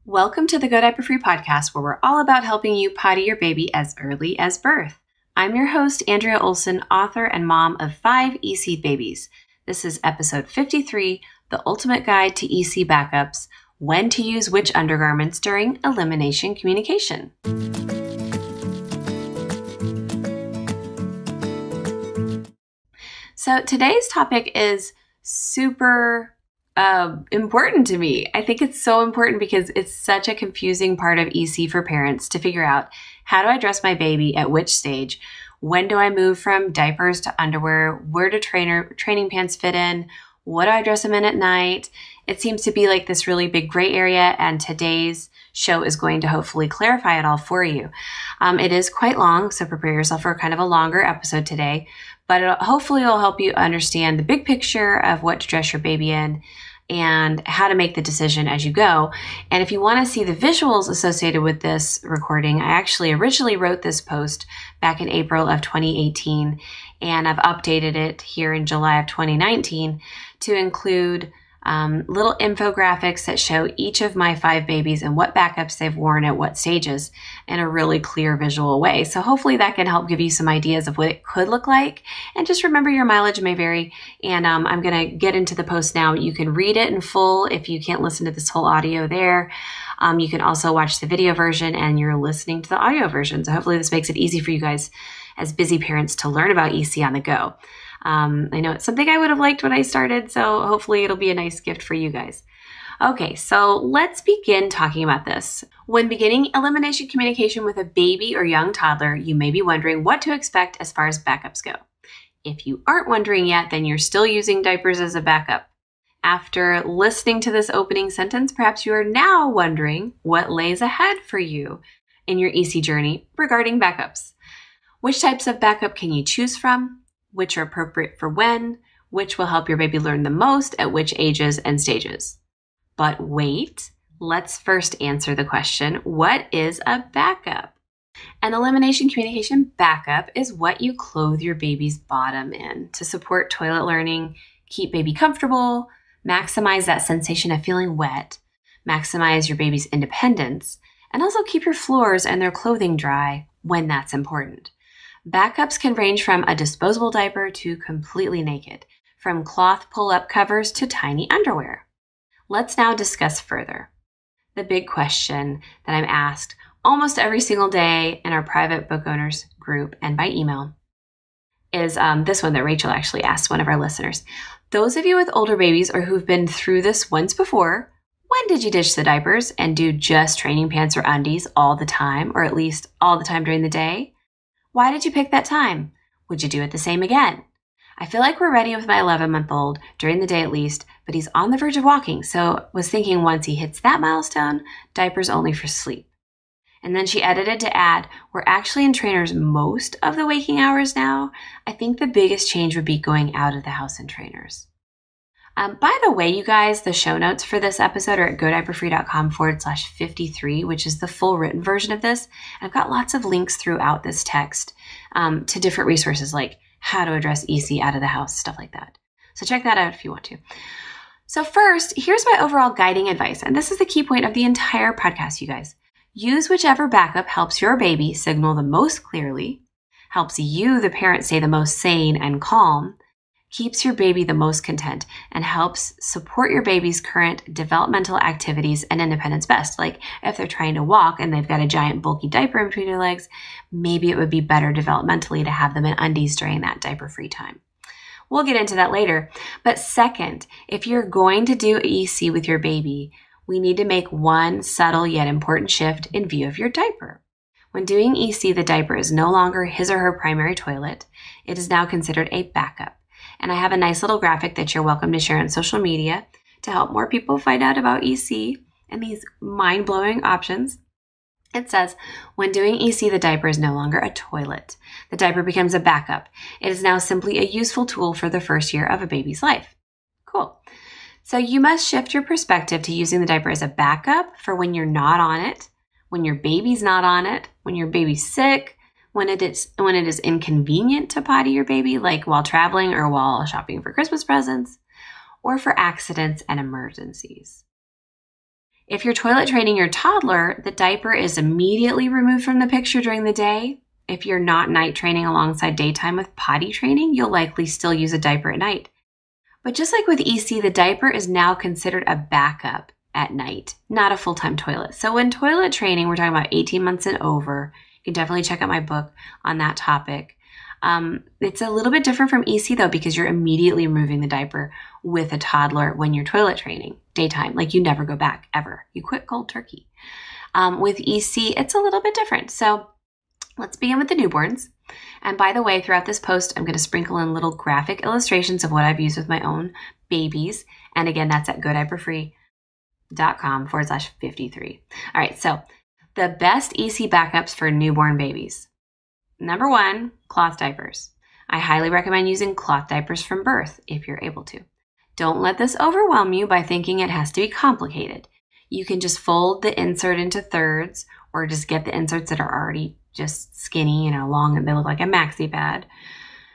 Welcome to the Go Diaper-Free podcast, where we're all about helping you potty your baby as early as birth. I'm your host, Andrea Olson, author and mom of 5 EC babies. This is episode 53, The Ultimate Guide to EC Backups, When to Use Which Undergarments During Elimination Communication. So today's topic is super important to me. I think it's so important because it's such a confusing part of EC for parents to figure out, how do I dress my baby at which stage? When do I move from diapers to underwear? Where do training pants fit in? What do I dress them in at night? It seems to be like this really big gray area, and today's show is going to hopefully clarify it all for you. It is quite long, so prepare yourself for kind of a longer episode today, but hopefully it'll help you understand the big picture of what to dress your baby in and how to make the decision as you go. And if you want to see the visuals associated with this recording, I actually originally wrote this post back in April of 2018, and I've updated it here in July of 2019 to include little infographics that show each of my 5 babies and what backups they've worn at what stages in a really clear visual way. So hopefully that can help give you some ideas of what it could look like. And just remember, your mileage may vary. And I'm going to get into the post now. You can read it in full if you can't listen to this whole audio there. You can also watch the video version, and you're listening to the audio version. So hopefully this makes it easy for you guys as busy parents to learn about EC on the go. I know it's something I would have liked when I started, so hopefully it'll be a nice gift for you guys. Okay, so let's begin talking about this. When beginning elimination communication with a baby or young toddler, you may be wondering what to expect as far as backups go. If you aren't wondering yet, then you're still using diapers as a backup. After listening to this opening sentence, perhaps you are now wondering what lays ahead for you in your EC journey regarding backups. Which types of backup can you choose from? Which are appropriate for when? Which will help your baby learn the most at which ages and stages? But wait, let's first answer the question, what is a backup? An elimination communication backup is what you clothe your baby's bottom in to support toilet learning, keep baby comfortable, maximize that sensation of feeling wet, maximize your baby's independence, and also keep your floors and their clothing dry when that's important. Backups can range from a disposable diaper to completely naked, from cloth pull-up covers to tiny underwear. Let's now discuss further. The big question that I'm asked almost every single day in our private book owners group and by email is this one that Rachel actually asked one of our listeners. Those of you with older babies or who've been through this once before, when did you ditch the diapers and do just training pants or undies all the time, or at least all the time during the day? Why did you pick that time? Would you do it the same again? I feel like we're ready with my 11-month-old, during the day at least, but he's on the verge of walking, so was thinking once he hits that milestone, diapers only for sleep. And then she edited to add, we're actually in trainers most of the waking hours now. I think the biggest change would be going out of the house in trainers. By the way, you guys, the show notes for this episode are at godiaperfree.com/53, which is the full written version of this. And I've got lots of links throughout this text to different resources like how to address EC out of the house, stuff like that. So check that out if you want to. So first, here's my overall guiding advice. And this is the key point of the entire podcast, you guys. Use whichever backup helps your baby signal the most clearly, helps you, the parent, stay the most sane and calm, keeps your baby the most content, and helps support your baby's current developmental activities and independence best. Like if they're trying to walk and they've got a giant bulky diaper in between their legs, maybe it would be better developmentally to have them in undies during that diaper-free time. We'll get into that later. But second, if you're going to do EC with your baby, we need to make one subtle yet important shift in view of your diaper. When doing EC, the diaper is no longer his or her primary toilet. It is now considered a backup. And I have a nice little graphic that you're welcome to share on social media to help more people find out about EC and these mind-blowing options. It says, when doing EC, the diaper is no longer a toilet. The diaper becomes a backup. It is now simply a useful tool for the first year of a baby's life. Cool. So you must shift your perspective to using the diaper as a backup for when you're not on it, when your baby's not on it, when your baby's sick, when it is inconvenient to potty your baby, like while traveling or while shopping for Christmas presents, or for accidents and emergencies. If you're toilet training your toddler, the diaper is immediately removed from the picture during the day. If you're not night training alongside daytime with potty training, you'll likely still use a diaper at night. But just like with EC, the diaper is now considered a backup at night, not a full-time toilet. So when toilet training, we're talking about 18 months and over. You can definitely check out my book on that topic. It's a little bit different from EC though, because you're immediately removing the diaper with a toddler when you're toilet training daytime. Like you never go back ever. You quit cold turkey. With EC, it's a little bit different. So let's begin with the newborns. And by the way, throughout this post, I'm going to sprinkle in little graphic illustrations of what I've used with my own babies. And again, that's at GoDiaperFree.com/53. All right, so the best EC backups for newborn babies. Number 1, cloth diapers. I highly recommend using cloth diapers from birth if you're able to. Don't let this overwhelm you by thinking it has to be complicated. You can just fold the insert into thirds or just get the inserts that are already just skinny, long, and they look like a maxi pad,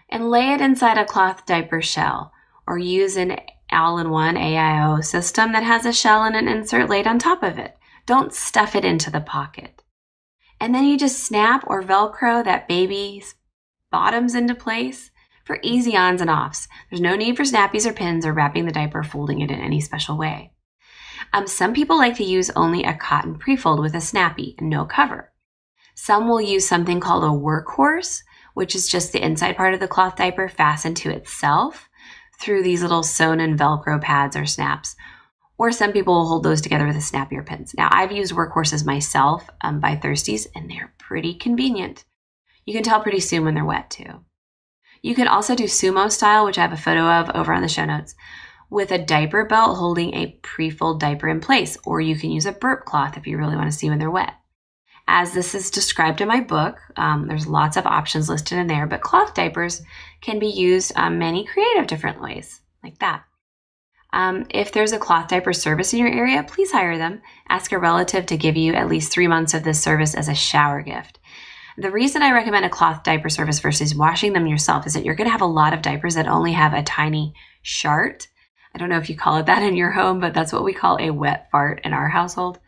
and lay it inside a cloth diaper shell, or use an all-in-one AIO system that has a shell and an insert laid on top of it. Don't stuff it into the pocket. And then you just snap or Velcro that baby's bottoms into place for easy ons and offs. There's no need for snappies or pins or wrapping the diaper or folding it in any special way. Some people like to use only a cotton pre-fold with a snappy and no cover. Some will use something called a workhorse, which is just the inside part of the cloth diaper fastened to itself through these little sewn-in Velcro pads or snaps. Or some people will hold those together with a snappy or pins. Now, I've used workhorses myself by Thirsties, and they're pretty convenient. You can tell pretty soon when they're wet, too. You can also do sumo style, which I have a photo of over on the show notes, with a diaper belt holding a pre-fold diaper in place, or you can use a burp cloth if you really want to see when they're wet. As this is described in my book, there's lots of options listed in there, but cloth diapers can be used many creative different ways, like that. If there's a cloth diaper service in your area, please hire them. Ask a relative to give you at least 3 months of this service as a shower gift. The reason I recommend a cloth diaper service versus washing them yourself is that you're going to have a lot of diapers that only have a tiny shart. I don't know if you call it that in your home, but that's what we call a wet fart in our household,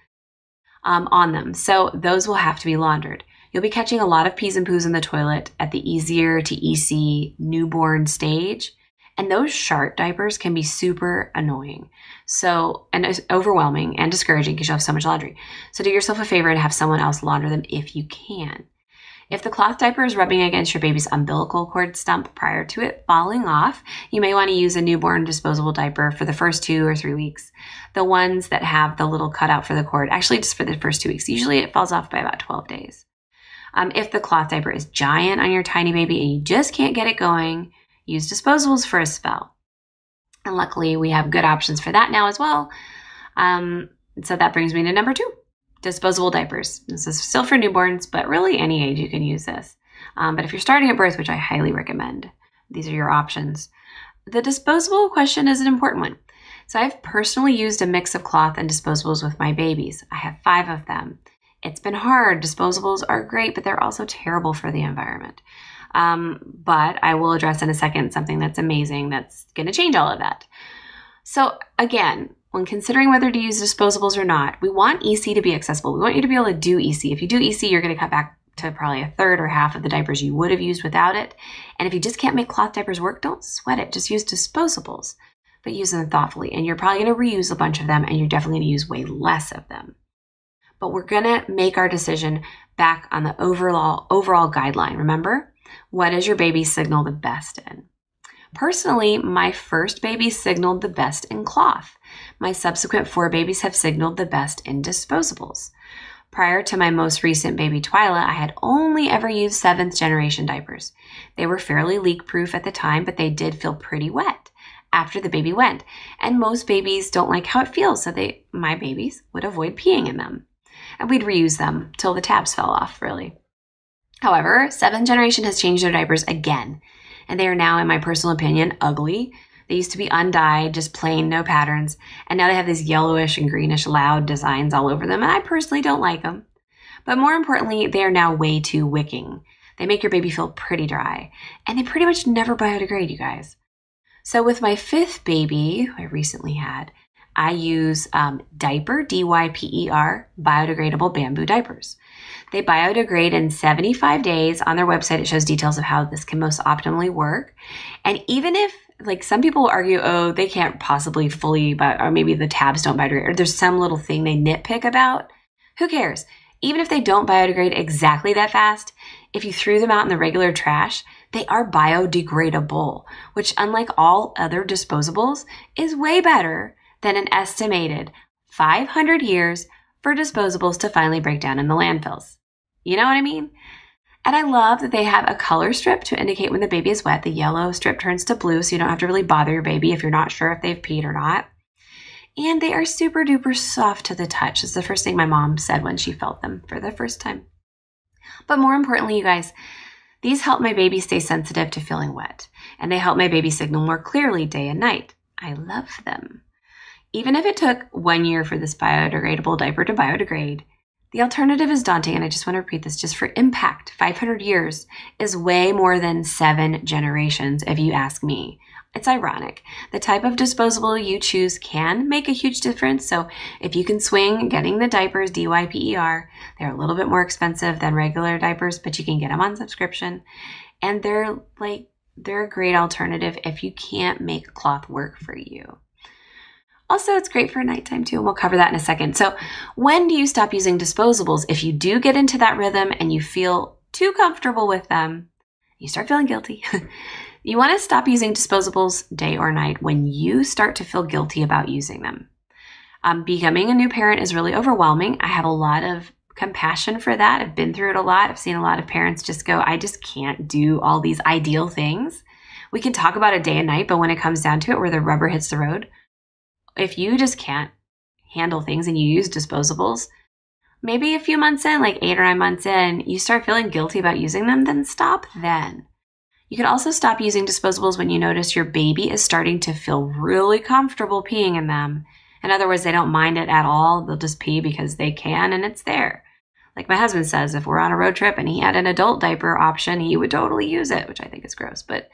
on them. So those will have to be laundered. You'll be catching a lot of pees and poos in the toilet at the easier to EC newborn stage. And those shart diapers can be super annoying. And it's overwhelming and discouraging because you'll have so much laundry. So do yourself a favor and have someone else launder them if you can. If the cloth diaper is rubbing against your baby's umbilical cord stump prior to it falling off, you may want to use a newborn disposable diaper for the first 2 or 3 weeks. The ones that have the little cutout for the cord, actually just for the first 2 weeks. Usually it falls off by about 12 days. If the cloth diaper is giant on your tiny baby and you just can't get it going, use Disposables for a spell. And luckily, we have good options for that now as well. So that brings me to number 2, disposable diapers. This is still for newborns, but really any age you can use this. But if you're starting at birth, which I highly recommend, these are your options. The disposable question is an important one. So I've personally used a mix of cloth and disposables with my babies. I have 5 of them. It's been hard. Disposables are great, but they're also terrible for the environment. But I will address in a second something that's amazing that's going to change all of that. So again, when considering whether to use disposables or not, we want EC to be accessible. We want you to be able to do EC. If you do EC, you're going to cut back to probably a third or half of the diapers you would have used without it. And if you just can't make cloth diapers work, don't sweat it. Just use disposables, but use them thoughtfully. And you're probably going to reuse a bunch of them, and you're definitely going to use way less of them. But we're going to make our decision back on the overall guideline. Remember, what does your baby signal the best in? Personally, my first baby signaled the best in cloth. My subsequent 4 babies have signaled the best in disposables. Prior to my most recent baby, Twyla, I had only ever used 7th generation diapers. They were fairly leak-proof at the time, but they did feel pretty wet after the baby went. And most babies don't like how it feels, so my babies would avoid peeing in them. And we'd reuse them till the tabs fell off, really. However, 7th generation has changed their diapers again, and they are now, in my personal opinion, ugly. They used to be undyed, just plain, no patterns, and now they have these yellowish and greenish loud designs all over them, and I personally don't like them. But more importantly, they are now way too wicking. They make your baby feel pretty dry, and they pretty much never biodegrade, you guys. So with my 5th baby, who I recently had, I use Diaper, DYPER, biodegradable bamboo diapers. They biodegrade in 75 days. On their website, it shows details of how this can most optimally work. And even if, like, some people argue, oh, they can't possibly fully, or maybe the tabs don't biodegrade, or there's some little thing they nitpick about, who cares? Even if they don't biodegrade exactly that fast, if you threw them out in the regular trash, they are biodegradable, which, unlike all other disposables, is way better than an estimated 500 years for disposables to finally break down in the landfills. You know what I mean? And I love that they have a color strip to indicate when the baby is wet. The yellow strip turns to blue, so you don't have to really bother your baby if you're not sure if they've peed or not. And they are super duper soft to the touch. It's the first thing my mom said when she felt them for the first time. But more importantly, you guys, these help my baby stay sensitive to feeling wet, and they help my baby signal more clearly day and night. I love them. Even if it took 1 year for this biodegradable diaper to biodegrade, the alternative is daunting, and I just want to repeat this just for impact. 500 years is way more than 7 generations, if you ask me. It's ironic. The type of disposable you choose can make a huge difference. So if you can swing getting the diapers, DYPER, they're a little bit more expensive than regular diapers, but you can get them on subscription. And they're a great alternative if you can't make cloth work for you. Also, it's great for nighttime too, and we'll cover that in a second. So when do you stop using disposables? If you do get into that rhythm and you feel too comfortable with them, you start feeling guilty. You want to stop using disposables day or night when you start to feel guilty about using them. Becoming a new parent is really overwhelming. I have a lot of compassion for that. I've been through it a lot. I've seen a lot of parents just go, I just can't do all these ideal things. We can talk about it day and night, but when it comes down to it, where the rubber hits the road, if you just can't handle things and you use disposables, maybe a few months in, like 8 or 9 months in, you start feeling guilty about using them, then stop then. You can also stop using disposables when you notice your baby is starting to feel really comfortable peeing in them. In other words, they don't mind it at all. They'll just pee because they can and it's there. Like my husband says, if we're on a road trip and he had an adult diaper option, he would totally use it, which I think is gross. But,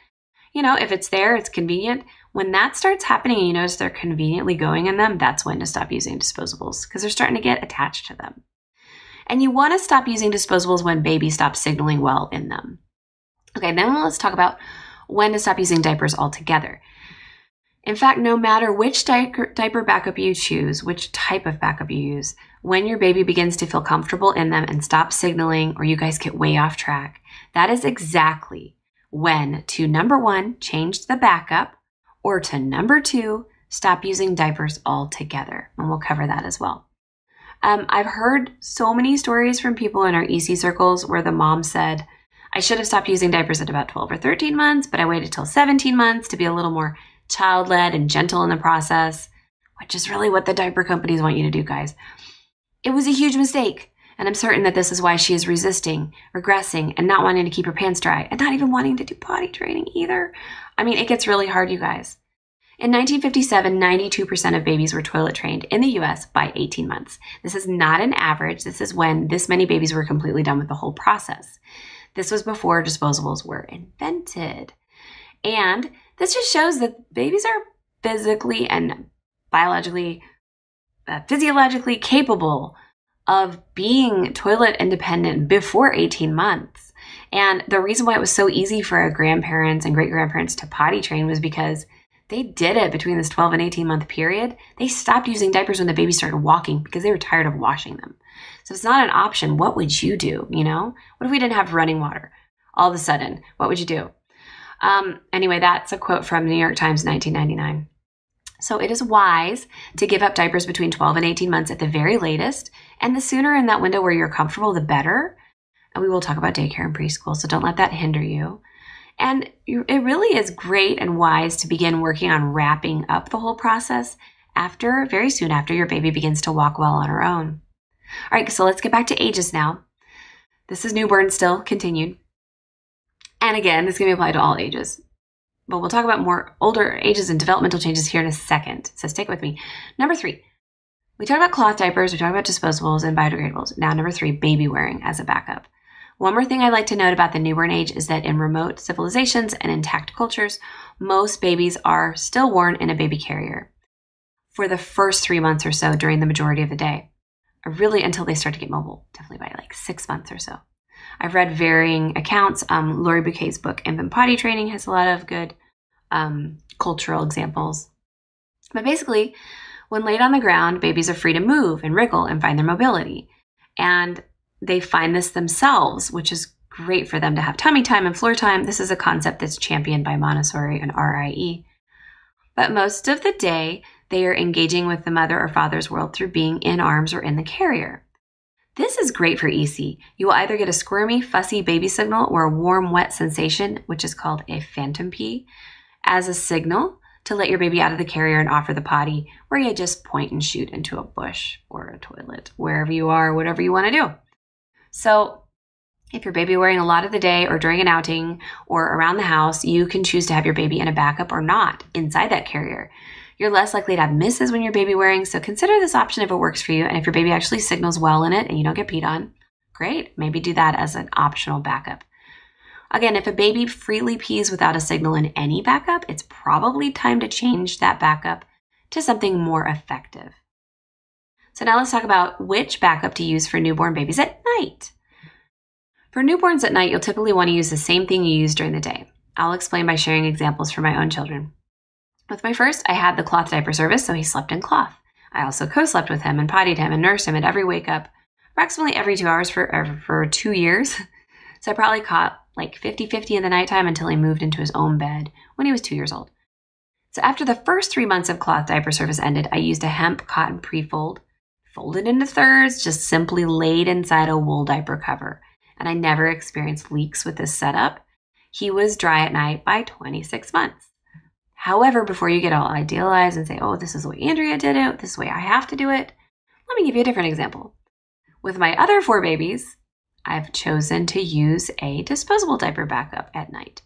you know, if it's there, it's convenient. When that starts happening and you notice they're conveniently going in them, that's when to stop using disposables because they're starting to get attached to them. And you want to stop using disposables when baby stops signaling well in them. Okay, then let's talk about when to stop using diapers altogether. In fact, no matter which diaper backup you choose, which type of backup you use, when your baby begins to feel comfortable in them and stop signaling or you guys get way off track, that is exactly when to, number 1, change the backup, or to, number 2, stop using diapers altogether. And we'll cover that as well. I've heard so many stories from people in our EC circles where the mom said, I should have stopped using diapers at about 12 or 13 months, but I waited till 17 months to be a little more child-led and gentle in the process, which is really what the diaper companies want you to do, guys. It was a huge mistake, and I'm certain that this is why she is resisting, regressing, and not wanting to keep her pants dry, and not even wanting to do potty training either. I mean, it gets really hard, you guys. In 1957, 92% of babies were toilet trained in the US by 18 months. This is not an average. This is when this many babies were completely done with the whole process. This was before disposables were invented. And this just shows that babies are physically and biologically, physiologically capable of being toilet independent before 18 months. And the reason why it was so easy for our grandparents and great-grandparents to potty train was because they did it between this 12 and 18 month period. They stopped using diapers when the baby started walking because they were tired of washing them. So it's not an option. What would you do? You know, what if we didn't have running water? All of a sudden, what would you do? Anyway, that's a quote from the New York Times, 1999. So it is wise to give up diapers between 12 and 18 months at the very latest. And the sooner in that window where you're comfortable, the better. And we will talk about daycare and preschool, so don't let that hinder you. And it really is great and wise to begin working on wrapping up the whole process very soon after your baby begins to walk well on her own. All right, so let's get back to ages now. This is newborn still, continued. And again, this is going to be applied to all ages. But we'll talk about more older ages and developmental changes here in a second. So stick with me. Number 3, we talked about cloth diapers, we talked about disposables and biodegradables. Now, number 3, baby wearing as a backup. One more thing I'd like to note about the newborn age is that in remote civilizations and intact cultures, most babies are still worn in a baby carrier. for the first 3 months or so during the majority of the day, really until they start to get mobile, definitely by like 6 months or so. I've read varying accounts. Lori Bouquet's book, Infant Potty Training, has a lot of good cultural examples. But basically, when laid on the ground, babies are free to move and wriggle and find their mobility. And they find this themselves, which is great for them to have tummy time and floor time. This is a concept that's championed by Montessori and RIE. But most of the day, they are engaging with the mother or father's world through being in arms or in the carrier. This is great for EC. You will either get a squirmy, fussy baby signal or a warm, wet sensation, which is called a phantom pee, as a signal to let your baby out of the carrier and offer the potty, where you just point and shoot into a bush or a toilet, wherever you are, whatever you want to do. So if your baby wearing a lot of the day or during an outing or around the house, you can choose to have your baby in a backup or not inside that carrier. You're less likely to have misses when you're baby wearing, so consider this option if it works for you. And if your baby actually signals well in it and you don't get peed on, great. Maybe do that as an optional backup. Again, if a baby freely pees without a signal in any backup, it's probably time to change that backup to something more effective. So now let's talk about which backup to use for newborn babies at night. For newborns at night, you'll typically want to use the same thing you use during the day. I'll explain by sharing examples from my own children. With my first, I had the cloth diaper service, so he slept in cloth. I also co-slept with him and pottied him and nursed him at every wake up, approximately every 2 hours for 2 years. So I probably caught like 50-50 in the nighttime until he moved into his own bed when he was 2 years old. So after the first 3 months of cloth diaper service ended, I used a hemp cotton pre-fold, folded into thirds, just simply laid inside a wool diaper cover. And I never experienced leaks with this setup. He was dry at night by 26 months. However, before you get all idealized and say, oh, this is the way Andrea did it, this is the way I have to do it, let me give you a different example. With my other 4 babies, I've chosen to use a disposable diaper backup at night.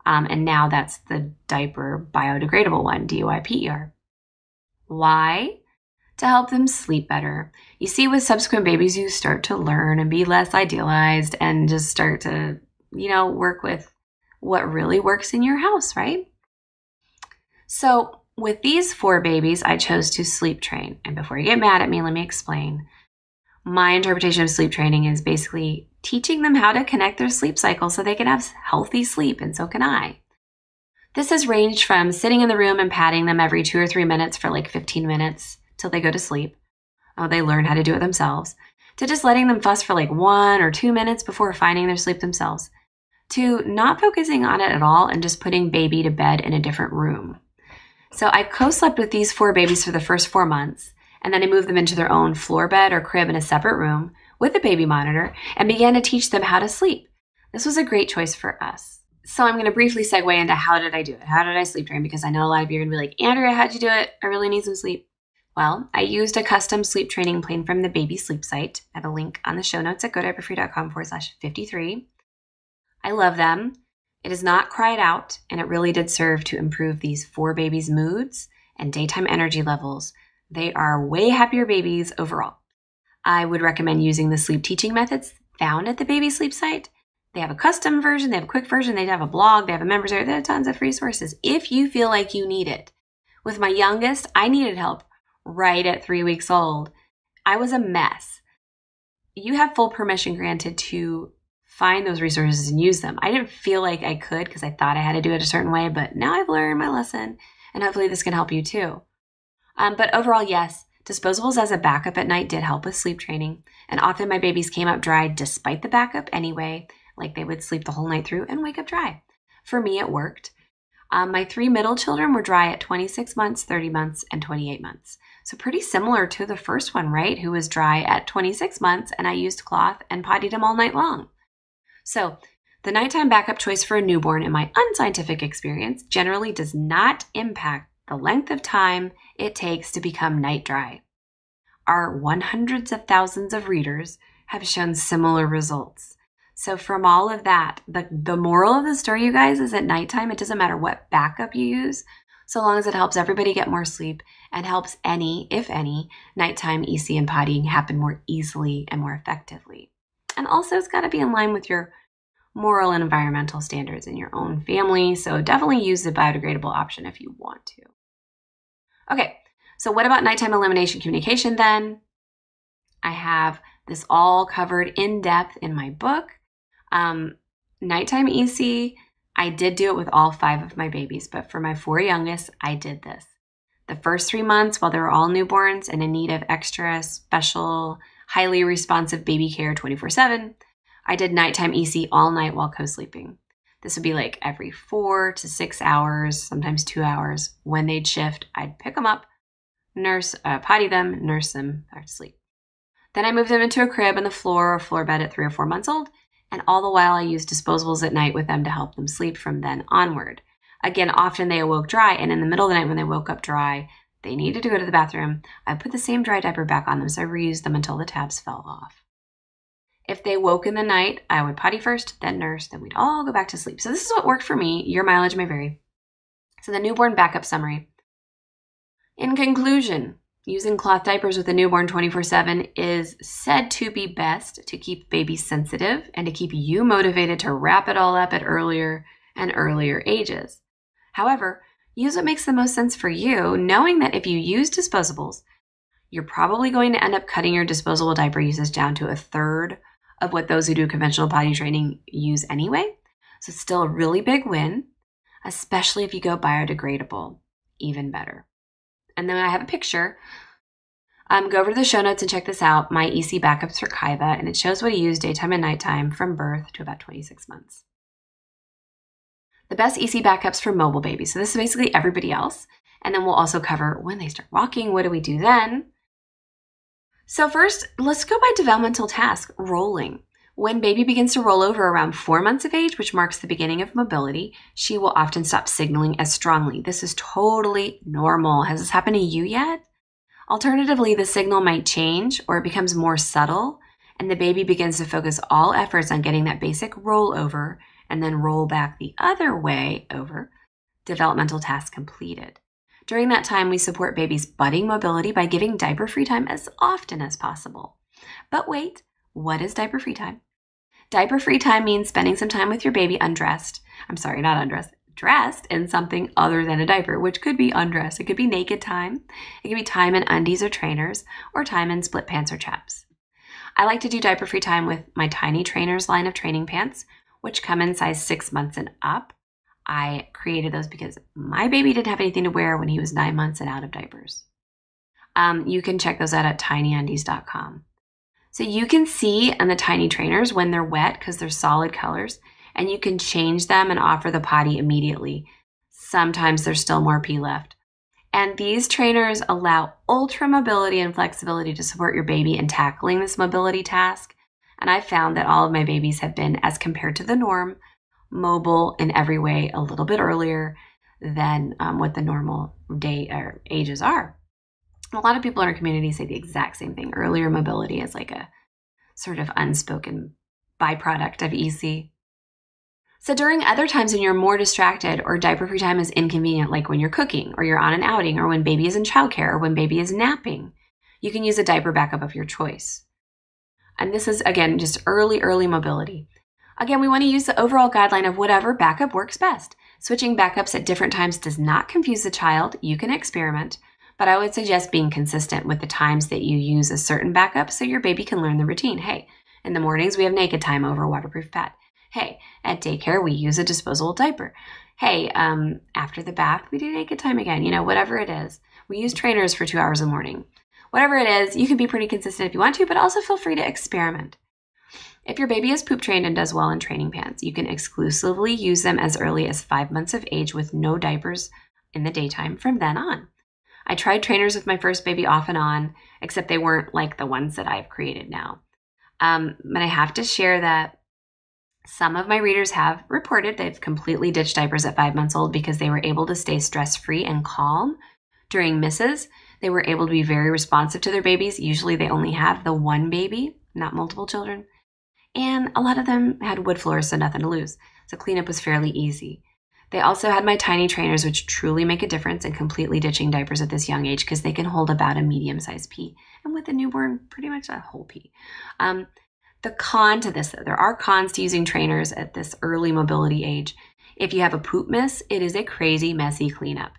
And now that's the diaper biodegradable one, DIAPER. Why? To help them sleep better. You see, with subsequent babies, you start to learn and be less idealized and just start to, work with what really works in your house, right? So with these 4 babies, I chose to sleep train. And before you get mad at me, let me explain. My interpretation of sleep training is basically teaching them how to connect their sleep cycle so they can have healthy sleep, and so can I. This has ranged from sitting in the room and patting them every 2 or 3 minutes for like 15 minutes till they go to sleep. Oh, they learn how to do it themselves. To just letting them fuss for like 1 or 2 minutes before finding their sleep themselves. To not focusing on it at all and just putting baby to bed in a different room. So I co-slept with these 4 babies for the first 4 months, and then I moved them into their own floor bed or crib in a separate room with a baby monitor and began to teach them how to sleep. This was a great choice for us. So I'm going to briefly segue into how did I do it? How did I sleep train? Because I know a lot of you are going to be like, Andrea, how'd you do it? I really need some sleep. Well, I used a custom sleep training plan from the baby sleep site. I have a link on the show notes at godiaperfree.com/53. I love them. It is not cried out, and it really did serve to improve these 4 babies' moods and daytime energy levels. They are way happier babies overall. I would recommend using the sleep teaching methods found at the baby sleep site. They have a custom version, they have a quick version, they have a blog, they have a members area, they have tons of resources if you feel like you need it. With my youngest, I needed help right at 3 weeks old. I was a mess. You have full permission granted to find those resources and use them. I didn't feel like I could because I thought I had to do it a certain way, but now I've learned my lesson, and hopefully this can help you too. But overall, yes, Disposables as a backup at night did help with sleep training, and often my babies came up dry despite the backup anyway, like they would sleep the whole night through and wake up dry. For me, it worked. My 3 middle children were dry at 26 months, 30 months, and 28 months. So pretty similar to the first one, right? Who was dry at 26 months, and I used cloth and pottied him all night long. So the nighttime backup choice for a newborn, in my unscientific experience, generally does not impact the length of time it takes to become night dry. Our hundreds of thousands of readers have shown similar results. So from all of that, the moral of the story, you guys, is at nighttime, it doesn't matter what backup you use, so long as it helps everybody get more sleep and helps any, if any, nighttime EC and pottying happen more easily and more effectively. And also, it's got to be in line with your moral and environmental standards in your own family, so definitely use the biodegradable option if you want to. Okay, So what about nighttime elimination communication then? I have this all covered in depth in my book. Nighttime EC, I did do it with all 5 of my babies, but for my 4 youngest, I did this. The first 3 months while they were all newborns and in need of extra special, highly responsive baby care 24/7, I did nighttime EC all night while co-sleeping. This would be like every 4 to 6 hours, sometimes 2 hours. When they'd shift, I'd pick them up, potty them, nurse them back to sleep. Then I moved them into a crib on the floor or floor bed at 3 or 4 months old, and all the while I used disposables at night with them to help them sleep from then onward. Again, often they awoke dry, and in the middle of the night when they woke up dry, they needed to go to the bathroom. I put the same dry diaper back on them, so I reused them until the tabs fell off. If they woke in the night, I would potty first, then nurse, then we'd all go back to sleep. So this is what worked for me. Your mileage may vary. So the newborn backup summary. In conclusion, using cloth diapers with a newborn 24/7 is said to be best to keep babies sensitive and to keep you motivated to wrap it all up at earlier and earlier ages. However, use what makes the most sense for you, knowing that if you use disposables, you're probably going to end up cutting your disposable diaper usage down to 1/3 of what those who do conventional potty training use anyway. So it's still a really big win, especially if you go biodegradable, even better. And then I have a picture. Go over to the show notes and check this out, my EC backups for Kaiva, and it shows what he used daytime and nighttime from birth to about 26 months. The best EC backups for mobile babies. So this is basically everybody else. And then we'll also cover when they start walking, what do we do then? So first, let's go by developmental task, rolling. When baby begins to roll over around 4 months of age, which marks the beginning of mobility, she will often stop signaling as strongly. This is totally normal. Has this happened to you yet? Alternatively, the signal might change or it becomes more subtle, and the baby begins to focus all efforts on getting that basic roll over and then roll back the other way over, developmental task completed. During that time, we support baby's budding mobility by giving diaper-free time as often as possible. But wait, what is diaper-free time? Diaper-free time means spending some time with your baby dressed in something other than a diaper, which could be undressed. It could be naked time. It could be time in undies or trainers, or time in split pants or chaps. I like to do diaper-free time with my Tiny Trainers line of training pants, which come in size 6 months and up. I created those because my baby didn't have anything to wear when he was 9 months and out of diapers. You can check those out at tinyundies.com. So you can see on the Tiny Trainers when they're wet because they're solid colors, and you can change them and offer the potty immediately. Sometimes there's still more pee left. And these trainers allow ultra mobility and flexibility to support your baby in tackling this mobility task. And I've found that all of my babies have been, as compared to the norm, mobile in every way a little bit earlier than what the normal day or ages are. A lot of people in our community say the exact same thing. Earlier mobility is like a sort of unspoken byproduct of EC. So during other times when you're more distracted or diaper-free time is inconvenient, like when you're cooking or you're on an outing or when baby is in childcare or when baby is napping, you can use a diaper backup of your choice. And this is, again, just early mobility. Again, we want to use the overall guideline of whatever backup works best. Switching backups at different times does not confuse the child. You can experiment, but I would suggest being consistent with the times that you use a certain backup so your baby can learn the routine. Hey, in the mornings we have naked time over a waterproof pad. Hey, at daycare we use a disposable diaper. Hey, after the bath we do naked time again. You know, whatever it is. We use trainers for 2 hours in the morning. Whatever it is, you can be pretty consistent if you want to, but also feel free to experiment. If your baby is poop trained and does well in training pants, you can exclusively use them as early as 5 months of age with no diapers in the daytime from then on. I tried trainers with my first baby off and on, except they weren't like the ones that I've created now. But I have to share that some of my readers have reported they've completely ditched diapers at 5 months old because they were able to stay stress-free and calm during misses. They were able to be very responsive to their babies. Usually they only have the one baby, not multiple children. And a lot of them had wood floors, so nothing to lose. So cleanup was fairly easy. They also had my Tiny Trainers, which truly make a difference in completely ditching diapers at this young age because they can hold about a medium-sized pee. And with a newborn, pretty much a whole pee. The con to this, there are cons to using trainers at this early mobility age. If you have a poop miss, it is a crazy, messy cleanup.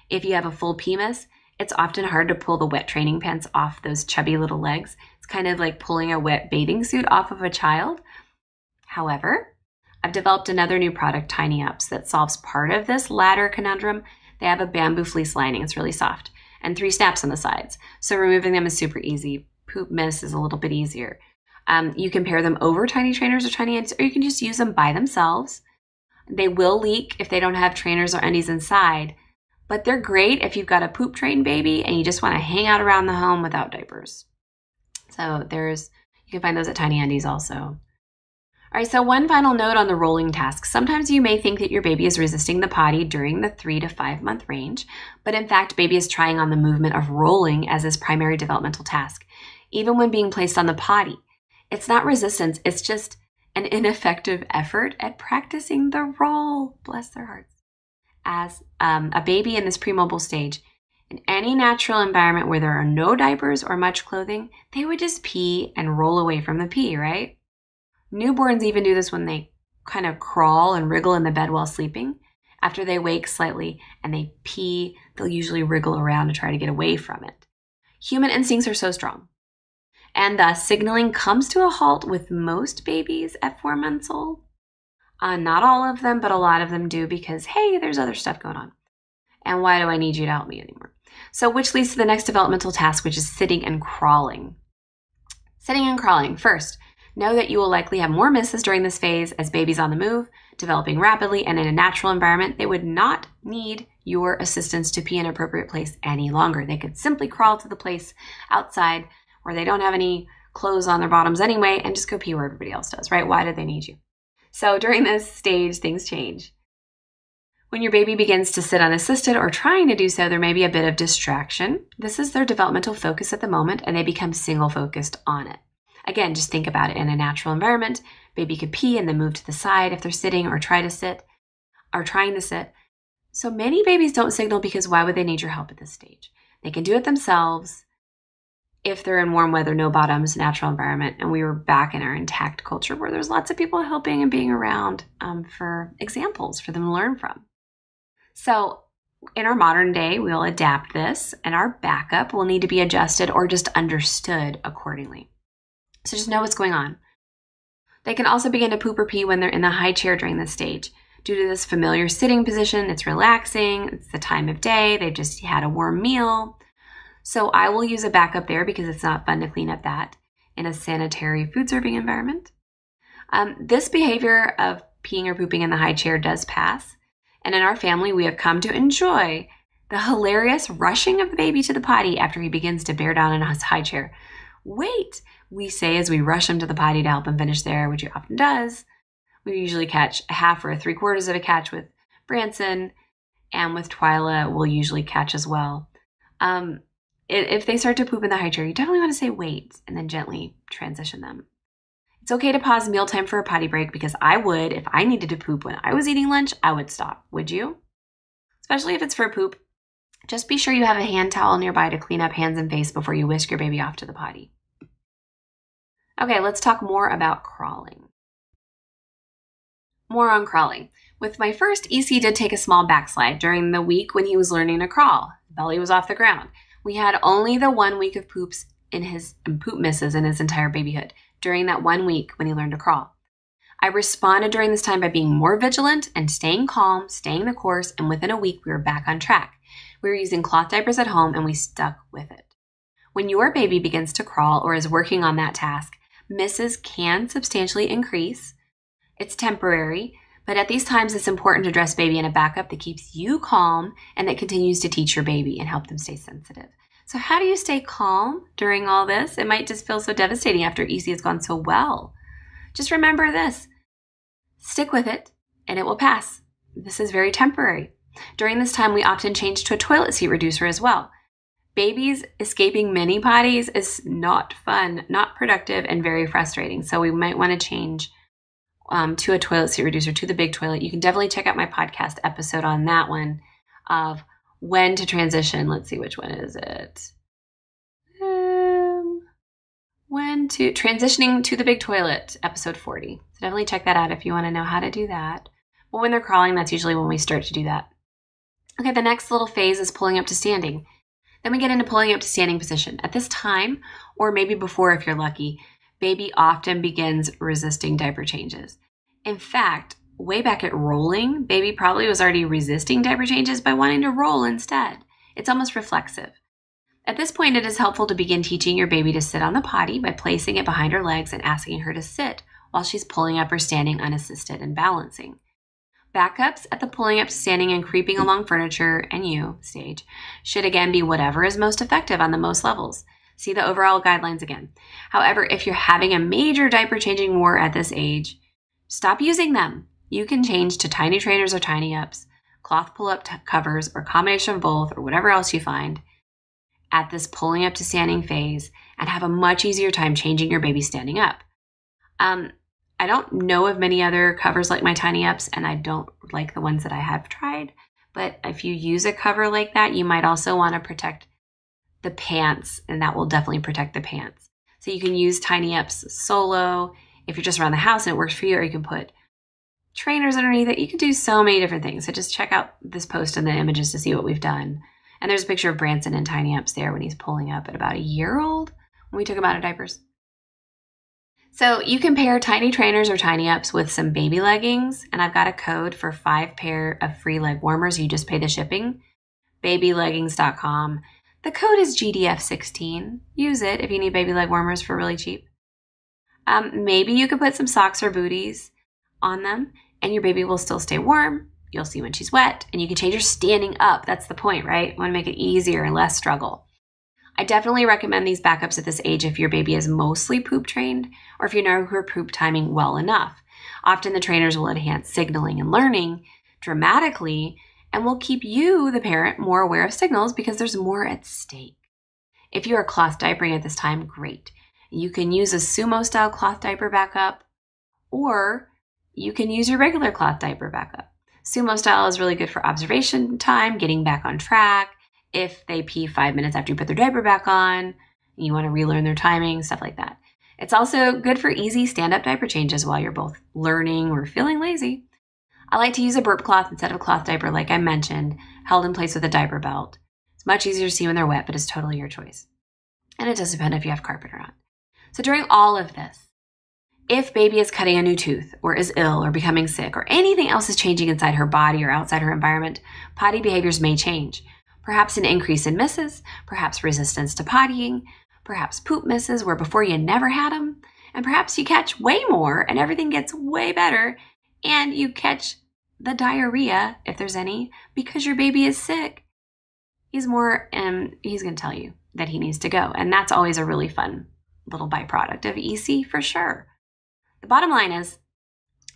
If you have a full pee miss, It's often hard to pull the wet training pants off those chubby little legs. It's kind of like pulling a wet bathing suit off of a child. However, I've developed another new product, Tiny Ups, that solves part of this latter conundrum. They have a bamboo fleece lining. It's really soft. And 3 snaps on the sides. So removing them is super easy. Poop miss is a little bit easier. You can pair them over tiny trainers or tiny undies, or you can just use them by themselves. They will leak if they don't have trainers or undies inside, but they're great if you've got a poop trained baby and you just want to hang out around the home without diapers. So you can find those at Tiny Undies also. All right, so one final note on the rolling task. Sometimes you may think that your baby is resisting the potty during the 3 to 5 month range, but in fact, baby is trying on the movement of rolling as his primary developmental task, even when being placed on the potty. It's not resistance, it's just an ineffective effort at practicing the roll, bless their hearts. As a baby in this premobile stage, in any natural environment where there are no diapers or much clothing, they would just pee and roll away from the pee, right? Newborns even do this when they kind of crawl and wriggle in the bed while sleeping. After they wake slightly and they pee, they'll usually wriggle around to try to get away from it. Human instincts are so strong. And thus, signaling comes to a halt with most babies at 4 months old. Not all of them, but a lot of them do because, hey, there's other stuff going on. And why do I need you to help me anymore? So which leads to the next developmental task, which is sitting and crawling. Sitting and crawling. First, know that you will likely have more misses during this phase as babies on the move, developing rapidly, and in a natural environment, they would not need your assistance to pee in an appropriate place any longer. They could simply crawl to the place outside where they don't have any clothes on their bottoms anyway and just go pee where everybody else does, right? Why do they need you? So during this stage, things change. When your baby begins to sit unassisted or trying to do so, there may be a bit of distraction. This is their developmental focus at the moment, and they become single-focused on it. Again, just think about it in a natural environment. Baby could pee and then move to the side if they're sitting or trying to sit. So many babies don't signal because why would they need your help at this stage? They can do it themselves if they're in warm weather, no bottoms, natural environment, and we were back in our intact culture where there's lots of people helping and being around for examples for them to learn from. So in our modern day, we'll adapt this, and our backup will need to be adjusted or just understood accordingly. So just know what's going on. They can also begin to poop or pee when they're in the high chair during this stage. Due to this familiar sitting position, it's relaxing, it's the time of day, they've just had a warm meal. So I will use a backup there because it's not fun to clean up that in a sanitary food serving environment. This behavior of peeing or pooping in the high chair does pass. And in our family, we have come to enjoy the hilarious rushing of the baby to the potty after he begins to bear down in his high chair. Wait, we say as we rush him to the potty to help him finish there, which he often does. We usually catch a half or a 3/4 of a catch with Branson, and with Twyla, we'll usually catch as well. If they start to poop in the high chair, you definitely want to say wait and then gently transition them. It's okay to pause mealtime for a potty break because I would, if I needed to poop when I was eating lunch, I would stop. Would you? Especially if it's for poop. Just be sure you have a hand towel nearby to clean up hands and face before you whisk your baby off to the potty. Okay, let's talk more about crawling. More on crawling. With my first, EC did take a small backslide during the week when he was learning to crawl. Belly was off the ground. We had only the 1 week of poop misses in his entire babyhood during that 1 week when he learned to crawl. I responded during this time by being more vigilant and staying calm, staying the course, and within a week we were back on track. We were using cloth diapers at home and we stuck with it. When your baby begins to crawl or is working on that task, misses can substantially increase. It's temporary, but at these times it's important to dress baby in a backup that keeps you calm and that continues to teach your baby and help them stay sensitive. So how do you stay calm during all this? It might just feel so devastating after EC has gone so well. Just remember this. Stick with it and it will pass. This is very temporary. During this time, we often change to a toilet seat reducer as well. Babies escaping mini potties is not fun, not productive, and very frustrating. So we might want to change to a toilet seat reducer, to the big toilet. You can definitely check out my podcast episode on that one of when to transition. Let's see, which one is it? Transitioning to the big toilet, episode 40. So definitely check that out if you want to know how to do that. But when they're crawling, that's usually when we start to do that. Okay, the next little phase is pulling up to standing. Then we get into pulling up to standing position. At this time, or maybe before if you're lucky, baby often begins resisting diaper changes. In fact, way back at rolling, baby probably was already resisting diaper changes by wanting to roll instead. It's almost reflexive. At this point, it is helpful to begin teaching your baby to sit on the potty by placing it behind her legs and asking her to sit while she's pulling up or standing unassisted and balancing. Backups at the pulling up, standing, and creeping along furniture and you stage should again be whatever is most effective on the most levels. See the overall guidelines again. However, if you're having a major diaper changing war at this age, stop using them. You can change to tiny trainers or tiny ups, cloth pull-up covers, or combination of both, or whatever else you find at this pulling up to standing phase and have a much easier time changing your baby standing up. I don't know of many other covers like my Tiny Ups, and I don't like the ones that I have tried. But if you use a cover like that, you might also want to protect the pants, and that will definitely protect the pants. So you can use Tiny Ups solo if you're just around the house and it works for you, or you can put trainers underneath it. You can do so many different things. So just check out this post and the images to see what we've done. And there's a picture of Branson in Tiny Ups there when he's pulling up at about a year old when we took him out of diapers. So you can pair tiny trainers or Tiny Ups with some baby leggings, and I've got a code for 5 pair of free leg warmers. You just pay the shipping, babyleggings.com. The code is GDF16. Use it if you need baby leg warmers for really cheap. Maybe you could put some socks or booties on them, and your baby will still stay warm. You'll see when she's wet, and you can change her standing up. That's the point, right? You want to make it easier and less struggle. I definitely recommend these backups at this age if your baby is mostly poop trained or if you know her poop timing well enough. Often the trainers will enhance signaling and learning dramatically and will keep you, the parent, more aware of signals because there's more at stake. If you are cloth diapering at this time, great. You can use a sumo-style cloth diaper backup, or you can use your regular cloth diaper backup. Sumo style is really good for observation time, getting back on track. If they pee 5 minutes after you put their diaper back on, you want to relearn their timing, stuff like that. It's also good for easy stand-up diaper changes while you're both learning or feeling lazy. I like to use a burp cloth instead of a cloth diaper, like I mentioned, held in place with a diaper belt. It's much easier to see when they're wet, but it's totally your choice. And it does depend if you have carpet or not. So during all of this, if baby is cutting a new tooth or is ill or becoming sick or anything else is changing inside her body or outside her environment, potty behaviors may change. Perhaps an increase in misses, perhaps resistance to pottying, perhaps poop misses where before you never had them, and perhaps you catch way more and everything gets way better and you catch the diarrhea, if there's any, because your baby is sick. He's going to tell you that he needs to go. And that's always a really fun little byproduct of EC for sure. The bottom line is,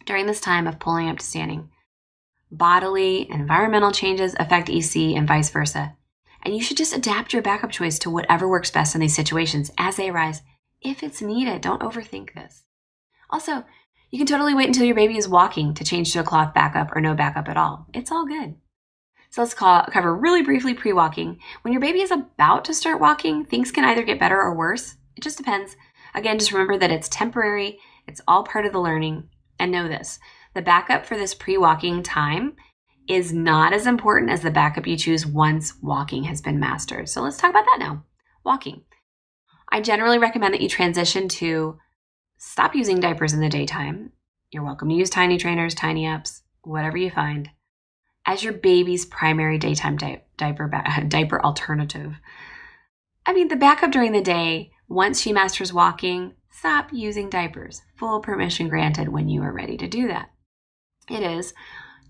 during this time of pulling up to standing, bodily and environmental changes affect EC and vice versa. And you should just adapt your backup choice to whatever works best in these situations as they arise, if it's needed. Don't overthink this. Also, you can totally wait until your baby is walking to change to a cloth backup or no backup at all. It's all good. So let's cover really briefly pre-walking. When your baby is about to start walking, things can either get better or worse. It just depends. Again, just remember that it's temporary. It's all part of the learning. And know this. The backup for this pre-walking time is not as important as the backup you choose once walking has been mastered. So let's talk about that now. Walking. I generally recommend that you transition to stop using diapers in the daytime. You're welcome to use tiny trainers, Tiny Ups, whatever you find, as your baby's primary daytime diaper alternative. The backup during the day, once she masters walking, stop using diapers. Full permission granted when you are ready to do that. It is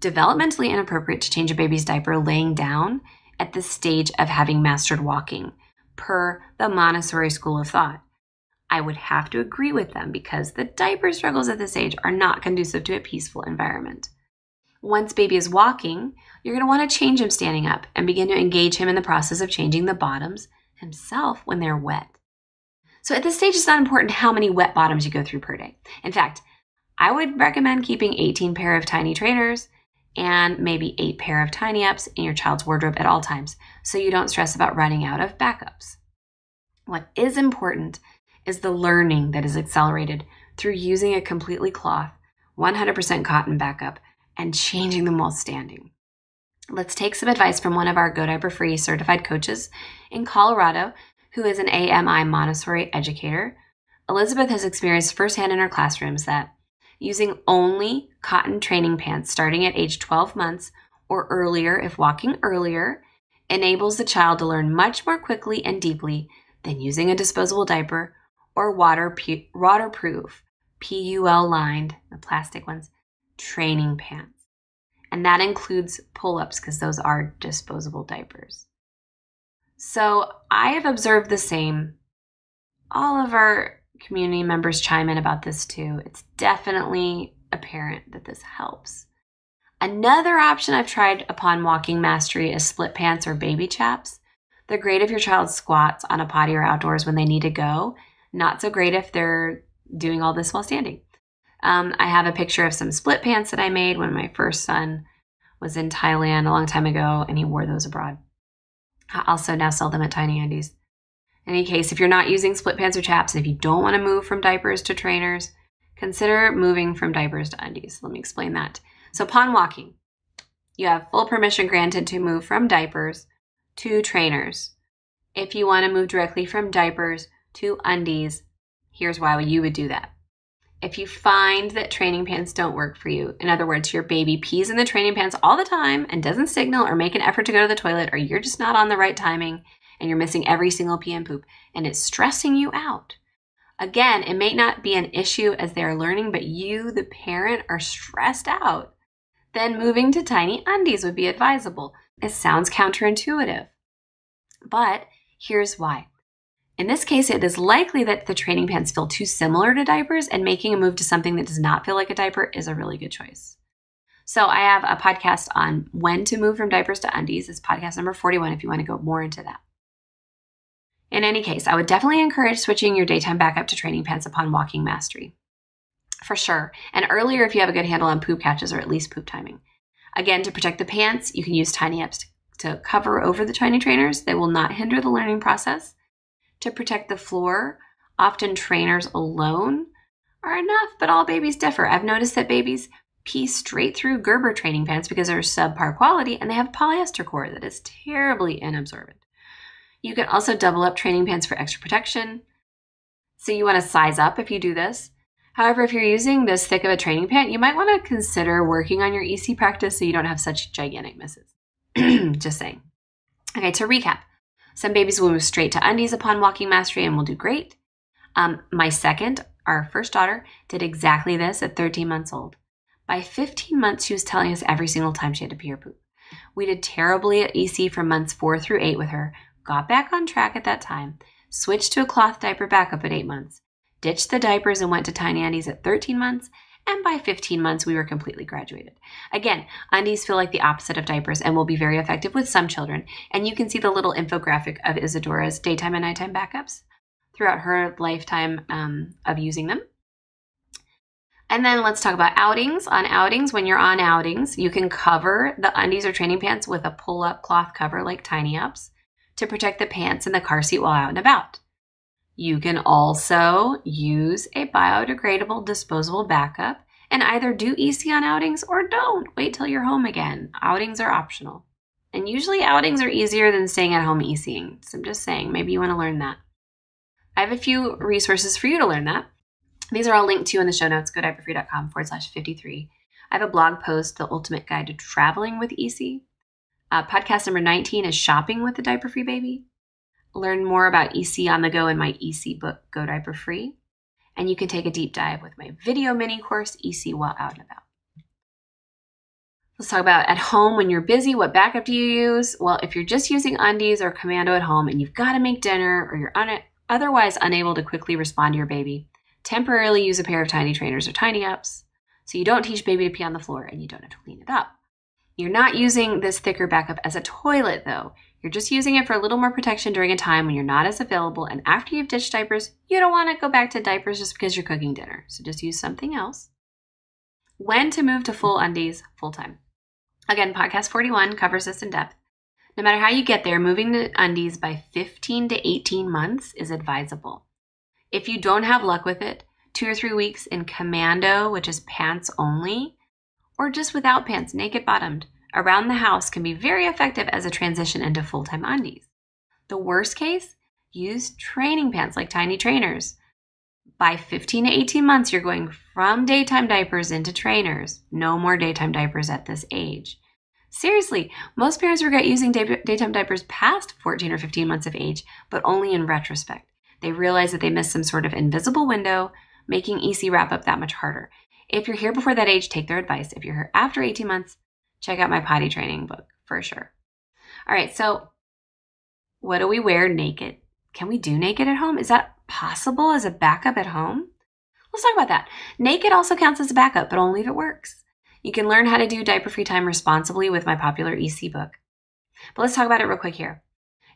developmentally inappropriate to change a baby's diaper laying down at the stage of having mastered walking, per the Montessori school of thought. I would have to agree with them because the diaper struggles at this age are not conducive to a peaceful environment. Once baby is walking, you're going to want to change him standing up and begin to engage him in the process of changing the bottoms himself when they're wet. So at this stage, it's not important how many wet bottoms you go through per day. In fact, I would recommend keeping 18 pair of tiny trainers and maybe 8 pair of Tiny Ups in your child's wardrobe at all times so you don't stress about running out of backups. What is important is the learning that is accelerated through using a completely cloth, 100% cotton backup and changing them while standing. Let's take some advice from one of our Go Diaper-Free certified coaches in Colorado, who is an AMI Montessori educator. Elizabeth has experienced firsthand in her classrooms that using only cotton training pants starting at age 12 months or earlier, if walking earlier, enables the child to learn much more quickly and deeply than using a disposable diaper or waterproof, PUL lined, the plastic ones, training pants. And that includes pull-ups because those are disposable diapers. So I have observed the same. All of our community members chime in about this too. It's definitely apparent that this helps. Another option I've tried upon walking mastery is split pants or baby chaps. They're great if your child squats on a potty or outdoors when they need to go. Not so great if they're doing all this while standing. I have a picture of some split pants that I made when my first son was in Thailand a long time ago, and he wore those abroad. I also now sell them at Tiny Undies. In any case, if you're not using split pants or chaps, and if you don't want to move from diapers to trainers, consider moving from diapers to undies. Let me explain that. So upon walking, you have full permission granted to move from diapers to trainers. If you want to move directly from diapers to undies, here's why you would do that. If you find that training pants don't work for you, in other words, your baby pees in the training pants all the time and doesn't signal or make an effort to go to the toilet, or you're just not on the right timing and you're missing every single pee and poop and it's stressing you out. Again, it may not be an issue as they're learning, but you, the parent, are stressed out. Then moving to tiny undies would be advisable. It sounds counterintuitive, but here's why. In this case, it is likely that the training pants feel too similar to diapers, and making a move to something that does not feel like a diaper is a really good choice. So I have a podcast on when to move from diapers to undies. It's podcast number 41 if you want to go more into that. In any case, I would definitely encourage switching your daytime back up to training pants upon walking mastery. For sure. And earlier if you have a good handle on poop catches or at least poop timing. Again, to protect the pants, you can use tiny ups to cover over the tiny trainers. They will not hinder the learning process. To protect the floor, often trainers alone are enough, but all babies differ. I've noticed that babies pee straight through Gerber training pants because they're subpar quality and they have polyester core that is terribly inabsorbent. You can also double up training pants for extra protection. So you want to size up if you do this. However, if you're using this thick of a training pant, you might want to consider working on your EC practice so you don't have such gigantic misses. Just saying. Okay, to recap. Some babies will move straight to undies upon walking mastery and will do great. My second, our first daughter, did exactly this at 13 months old. By 15 months, she was telling us every single time she had to pee or poop. We did terribly at EC from months 4 through 8 with her, got back on track at that time, switched to a cloth diaper backup at 8 months, ditched the diapers and went to tiny undies at 13 months, and by 15 months, we were completely graduated. Again, undies feel like the opposite of diapers and will be very effective with some children, and you can see the little infographic of Isadora's daytime and nighttime backups throughout her lifetime of using them. And then let's talk about outings. On outings, when you're on outings, you can cover the undies or training pants with a pull-up cloth cover like Tiny Ups to protect the pants and the car seat while out and about. You can also use a biodegradable disposable backup and either do EC on outings or don't. Wait till you're home again. Outings are optional. And usually outings are easier than staying at home ECing. So I'm just saying, maybe you want to learn that. I have a few resources for you to learn that. These are all linked to you in the show notes, godiaperfree.com/53. I have a blog post, The Ultimate Guide to Traveling with EC. Podcast number 19 is Shopping with the Diaper-Free Baby. Learn more about EC on the go in my EC book, Go Diaper Free. And you can take a deep dive with my video mini course, EC While Out and About. Let's talk about at home when you're busy, what backup do you use? Well, if you're just using undies or commando at home and you've got to make dinner or you're otherwise unable to quickly respond to your baby, temporarily use a pair of tiny trainers or tiny ups so you don't teach baby to pee on the floor and you don't have to clean it up. You're not using this thicker backup as a toilet though. You're just using it for a little more protection during a time when you're not as available, and after you've ditched diapers, you don't want to go back to diapers just because you're cooking dinner. So just use something else. When to move to full undies full time. Again, podcast 41 covers this in depth. No matter how you get there, moving to undies by 15 to 18 months is advisable. If you don't have luck with it, 2 or 3 weeks in commando, which is pants only, or just without pants, naked bottomed, around the house can be very effective as a transition into full-time undies. The worst case, use training pants like tiny trainers. By 15 to 18 months, you're going from daytime diapers into trainers. No more daytime diapers at this age. Seriously, most parents regret using daytime diapers past 14 or 15 months of age, but only in retrospect. They realize that they missed some sort of invisible window, making EC wrap up that much harder. If you're here before that age, take their advice. If you're here after 18 months, check out my potty training book for sure. All right, so what do we wear naked? Can we do naked at home? Is that possible as a backup at home? Let's talk about that. Naked also counts as a backup, but only if it works. You can learn how to do diaper-free time responsibly with my popular EC book. But let's talk about it real quick here.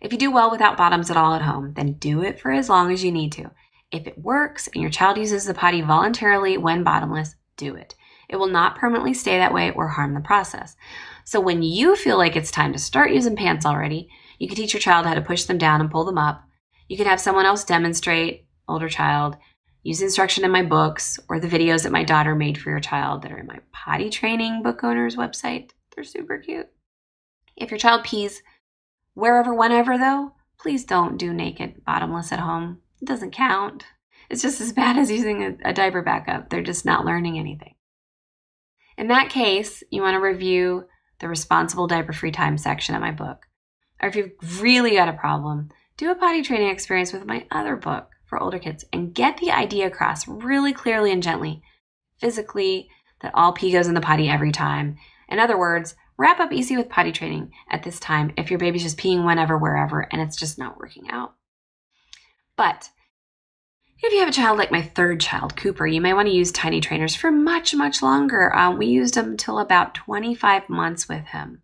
If you do well without bottoms at all at home, then do it for as long as you need to. If it works and your child uses the potty voluntarily when bottomless, do it. It will not permanently stay that way or harm the process. So when you feel like it's time to start using pants already, you can teach your child how to push them down and pull them up. You can have someone else demonstrate, older child, use instruction in my books or the videos that my daughter made for your child that are in my potty training book owner's website. They're super cute. If your child pees wherever, whenever though, please don't do naked bottomless at home. It doesn't count. It's just as bad as using a diaper backup. They're just not learning anything. In that case, you want to review the Responsible Diaper-Free Time section of my book. Or if you've really got a problem, do a potty training experience with my other book for older kids and get the idea across really clearly and gently, physically, that all pee goes in the potty every time. In other words, wrap up EC with potty training at this time if your baby's just peeing whenever, wherever, and it's just not working out. But if you have a child like my third child, Cooper, you may want to use tiny trainers for much, much longer. We used them until about 25 months with him.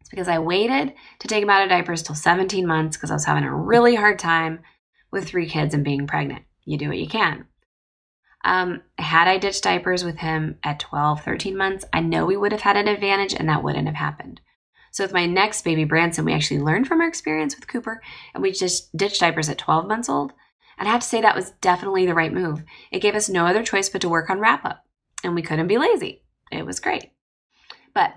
It's because I waited to take him out of diapers till 17 months because I was having a really hard time with 3 kids and being pregnant. You do what you can. Had I ditched diapers with him at 12, 13 months, I know we would have had an advantage and that wouldn't have happened. So with my next baby, Branson, we actually learned from our experience with Cooper and we just ditched diapers at 12 months old. And I have to say that was definitely the right move. It gave us no other choice but to work on wrap-up. And we couldn't be lazy. It was great. But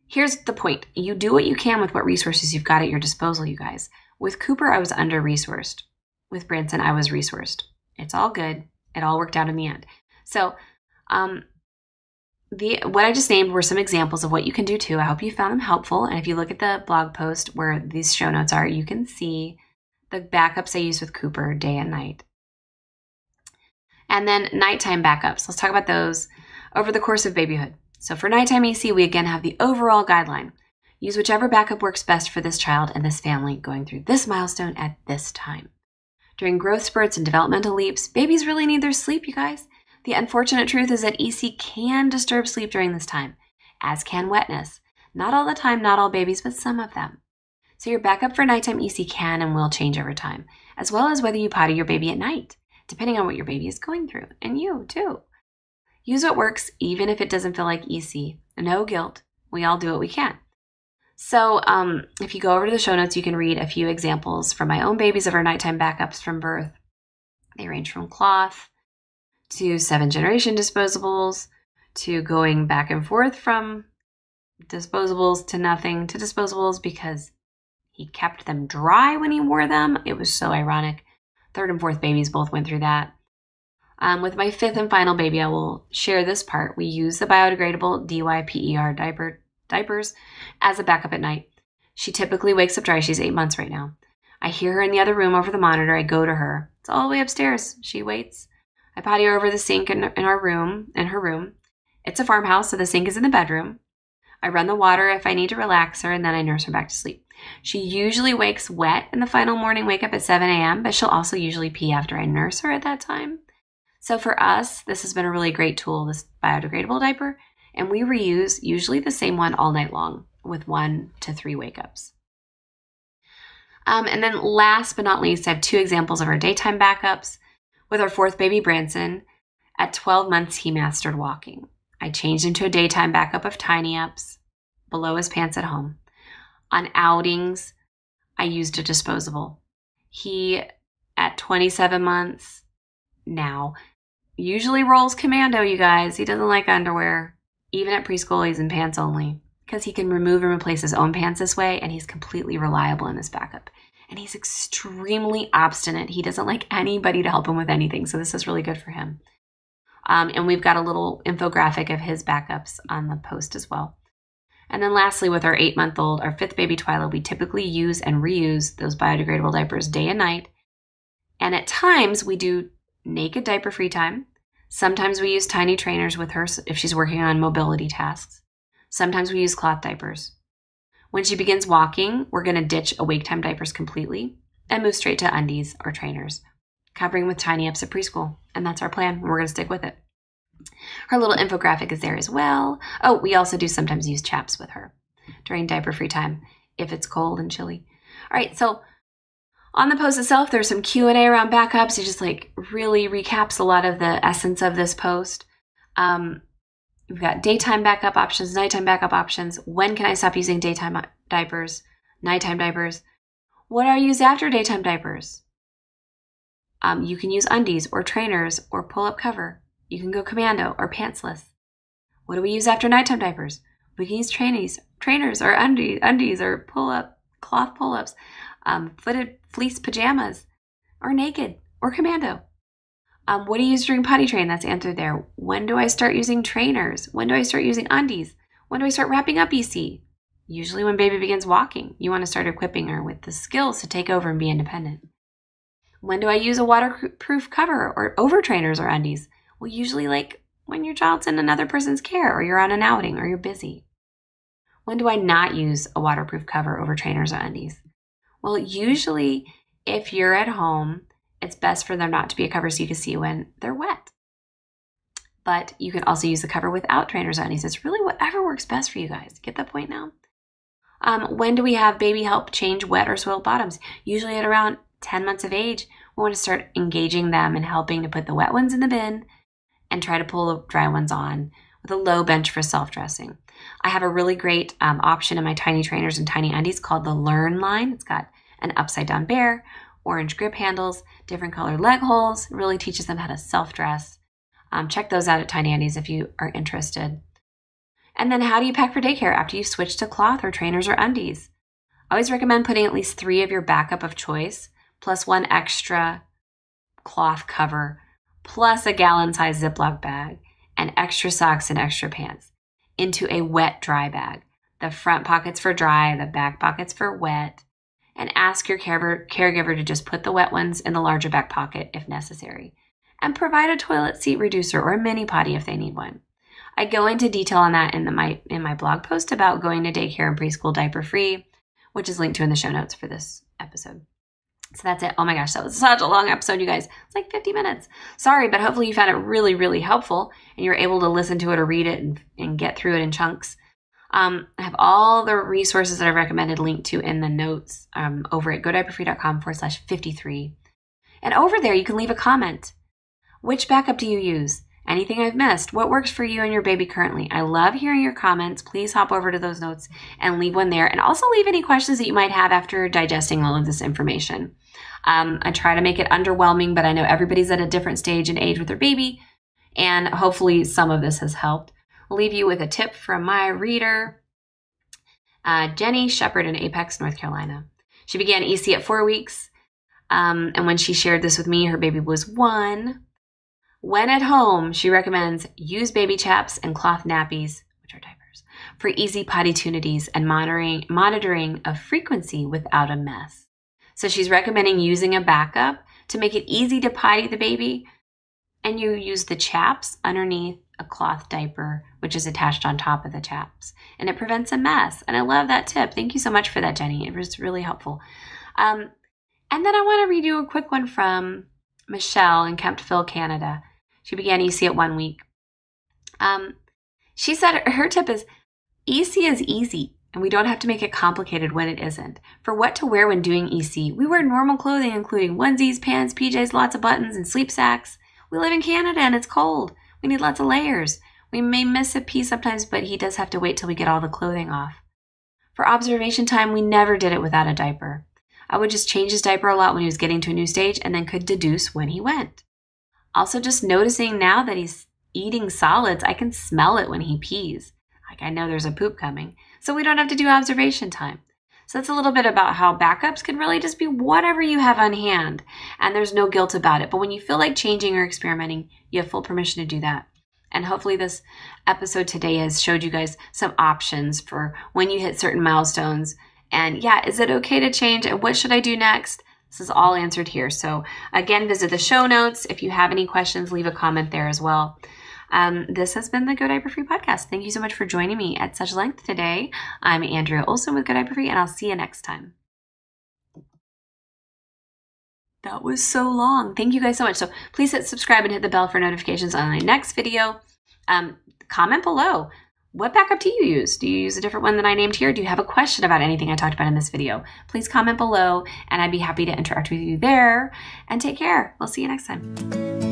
here's the point. You do what you can with what resources you've got at your disposal, you guys. With Cooper, I was under-resourced. With Branson, I was resourced. It's all good. It all worked out in the end. So what I just named were some examples of what you can do too. I hope you found them helpful. And if you look at the blog post where these show notes are, you can see the backups I use with Cooper day and night. And then nighttime backups. Let's talk about those over the course of babyhood. So for nighttime EC, we again have the overall guideline. Use whichever backup works best for this child and this family going through this milestone at this time. During growth spurts and developmental leaps, babies really need their sleep, you guys. The unfortunate truth is that EC can disturb sleep during this time, as can wetness. Not all the time, not all babies, but some of them. So your backup for nighttime EC can and will change over time, as well as whether you potty your baby at night, depending on what your baby is going through, and you too. Use what works, even if it doesn't feel like EC. No guilt. We all do what we can. So if you go over to the show notes, you can read a few examples from my own babies of our nighttime backups from birth. They range from cloth to 7th-generation disposables to going back and forth from disposables to nothing to disposables because he kept them dry when he wore them. It was so ironic. 3rd and 4th babies both went through that. With my 5th and final baby, I will share this part. We use the biodegradable DIAPER diapers as a backup at night. She typically wakes up dry. She's 8 months right now. I hear her in the other room over the monitor. I go to her. It's all the way upstairs. She waits. I potty her over the sink in her room. It's a farmhouse, so the sink is in the bedroom. I run the water if I need to relax her, and then I nurse her back to sleep. She usually wakes wet in the final morning wake up at 7 a.m., but she'll also usually pee after I nurse her at that time. So for us, this has been a really great tool, this biodegradable diaper, and we reuse usually the same one all night long with 1 to 3 wake-ups. And then last but not least, I have 2 examples of our daytime backups. With our 4th baby, Branson, at 12 months, he mastered walking. I changed him to a daytime backup of Tiny Ups below his pants at home. On outings, I used a disposable. He, at 27 months now, usually rolls commando, you guys. He doesn't like underwear. Even at preschool, he's in pants only because he can remove and replace his own pants this way, and he's completely reliable in this backup. And he's extremely obstinate. He doesn't like anybody to help him with anything, so this is really good for him. And we've got a little infographic of his backups on the post as well. And then lastly, with our 8-month-old, our 5th baby Twyla, we typically use and reuse those biodegradable diapers day and night. And at times, we do naked diaper-free time. Sometimes we use tiny trainers with her if she's working on mobility tasks. Sometimes we use cloth diapers. When she begins walking, we're going to ditch awake time diapers completely and move straight to undies or trainers, covering with tiny ups at preschool. And that's our plan. We're going to stick with it. Her little infographic is there as well. Oh, we also do sometimes use chaps with her during diaper-free time if it's cold and chilly. All right, so on the post itself, there's some Q&A around backups. It just like really recaps a lot of the essence of this post. We've got daytime backup options, nighttime backup options. When can I stop using daytime diapers, nighttime diapers? What do I use after daytime diapers? You can use undies or trainers or pull-up cover. You can go commando or pantsless. What do we use after nighttime diapers? We can use trainers or undies or pull-up, cloth pull-ups, footed fleece pajamas, or naked or commando. What do you use during potty train? That's answered there. When do I start using trainers? When do I start using undies? When do I start wrapping up EC? Usually when baby begins walking. You want to start equipping her with the skills to take over and be independent. When do I use a waterproof cover or over trainers or undies? Well, usually like when your child's in another person's care or you're on an outing or you're busy. When do I not use a waterproof cover over trainers or undies? Well, usually if you're at home, it's best for them not to be a cover so you can see when they're wet. But you can also use the cover without trainers or undies. It's really whatever works best for you guys. Get that point now? When do we have baby help change wet or soiled bottoms? Usually at around 10 months of age, we want to start engaging them and helping to put the wet ones in the bin and try to pull the dry ones on with a low bench for self-dressing. I have a really great option in my tiny trainers and tiny undies called the Learn line. It's got an upside down bear, orange grip handles, different colored leg holes. It really teaches them how to self-dress. Check those out at Tiny Undies if you are interested. And then how do you pack for daycare after you switch to cloth or trainers or undies? I always recommend putting at least 3 of your backup of choice, plus 1 extra cloth cover, plus a gallon-sized Ziploc bag, and extra socks and extra pants into a wet dry bag. The front pockets for dry, the back pockets for wet. And ask your caregiver to just put the wet ones in the larger back pocket if necessary. And provide a toilet seat reducer or a mini potty if they need one. I go into detail on that in my blog post about going to daycare and preschool diaper-free, which is linked to in the show notes for this episode. So that's it. Oh my gosh, that was such a long episode, you guys. It's like 50 minutes. Sorry, but hopefully you found it really, really helpful and you're able to listen to it or read it and get through it in chunks. I have all the resources that I've recommended linked to in the notes over at godiaperfree.com/53. And over there, you can leave a comment. Which backup do you use? Anything I've missed? What works for you and your baby currently? I love hearing your comments. Please hop over to those notes and leave one there. And also leave any questions that you might have after digesting all of this information. I try to make it underwhelming, but I know everybody's at a different stage and age with their baby. And hopefully some of this has helped. I'll leave you with a tip from my reader, Jenny Shepard in Apex, North Carolina. She began EC at 4 weeks. And when she shared this with me, her baby was 1. When at home, she recommends use baby chaps and cloth nappies, which are diapers, for easy potty tunities and monitoring of frequency without a mess. So she's recommending using a backup to make it easy to potty the baby. And you use the chaps underneath a cloth diaper, which is attached on top of the chaps. And it prevents a mess. And I love that tip. Thank you so much for that, Jenny. It was really helpful. And then I want to read you a quick one from Michelle in Kemptville, Canada. She began EC at 1 week. She said her tip is, EC is easy, and we don't have to make it complicated when it isn't. For what to wear when doing EC, we wear normal clothing, including onesies, pants, PJs, lots of buttons, and sleep sacks. We live in Canada, and it's cold. We need lots of layers. We may miss a piece sometimes, but he does have to wait till we get all the clothing off. For observation time, we never did it without a diaper. I would just change his diaper a lot when he was getting to a new stage and then could deduce when he went. Also, just noticing now that he's eating solids, I can smell it when he pees. Like I know there's a poop coming. so we don't have to do observation time. So that's a little bit about how backups can really just be whatever you have on hand, and there's no guilt about it. But when you feel like changing or experimenting, you have full permission to do that. And hopefully this episode today has showed you guys some options for when you hit certain milestones. And yeah, is it okay to change? And what should I do next? This is all answered here. So again, visit the show notes. If you have any questions, leave a comment there as well. This has been the Go Diaper Free podcast. Thank you so much for joining me at such length today. I'm Andrea Olson with Go Diaper Free, and I'll see you next time. That was so long. Thank you guys so much. So please hit subscribe and hit the bell for notifications on my next video. Comment below. What backup do you use? Do you use a different one than I named here? Do you have a question about anything I talked about in this video? Please comment below, and I'd be happy to interact with you there. And take care. We'll see you next time.